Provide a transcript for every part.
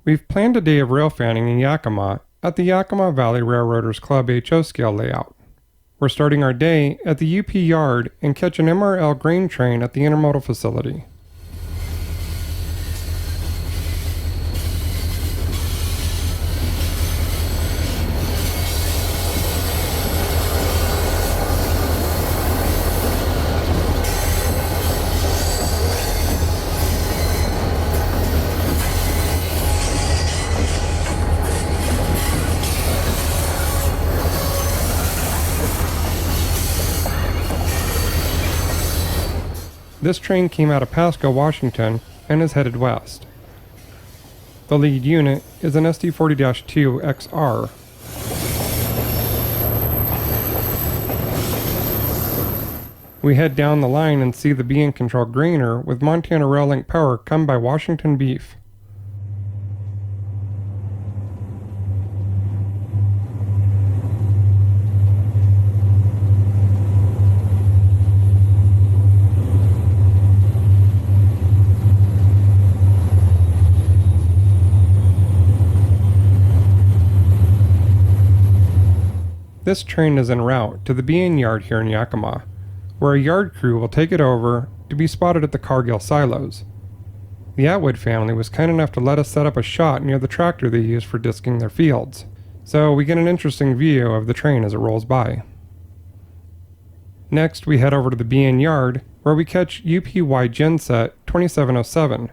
We've planned a day of rail fanning in Yakima at the Yakima Valley Railroaders Club HO scale layout. We're starting our day at the UP yard and catch an MRL grain train at the intermodal facility. This train came out of Pasco, Washington, and is headed west. The lead unit is an SD40-2XR. We head down the line and see the BN Control grainer with Montana Rail Link power come by Washington beef. This train is en route to the BN yard here in Yakima, where a yard crew will take it over to be spotted at the Cargill silos. The Atwood family was kind enough to let us set up a shot near the tractor they use for disking their fields, so we get an interesting view of the train as it rolls by. Next, we head over to the BN yard, where we catch UPY Genset 2707.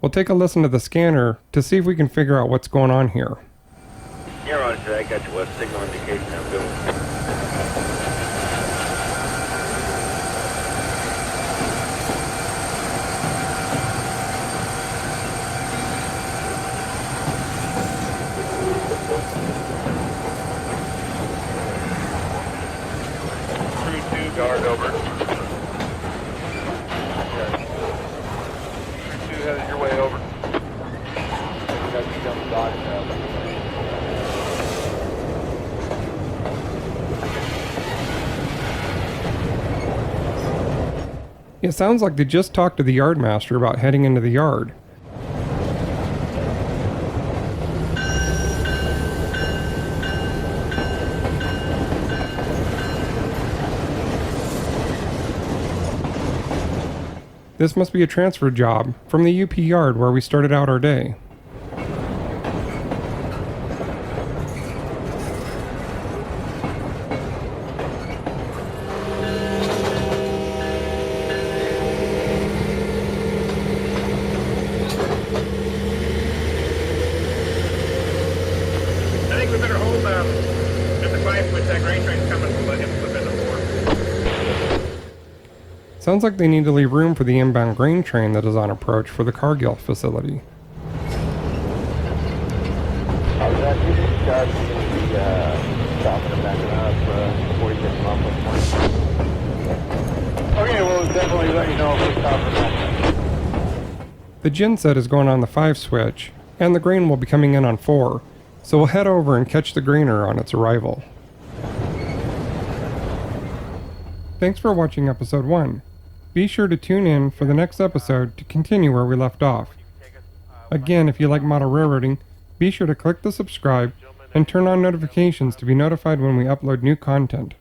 We'll take a listen to the scanner to see if we can figure out what's going on here. You're on today. I got your west signal indication. I'm good. Crew 2, guard over. Crew 2 headed your way over. You got to jump the dock now. It sounds like they just talked to the yardmaster about heading into the yard. This must be a transfer job from the UP yard where we started out our day. I think we better hold at the 5-foot. That grain train's coming. We'll let him flip in the 4. Sounds like they need to leave room for the inbound grain train that is on approach for the Cargill facility. Okay, we'll definitely let you know if we stop for that. The genset is going on the 5 switch, and the grain will be coming in on 4, so we'll head over and catch the grainer on its arrival. Thanks for watching episode 1. Be sure to tune in for the next episode to continue where we left off. Again, if you like model railroading, be sure to click the subscribe and turn on notifications to be notified when we upload new content.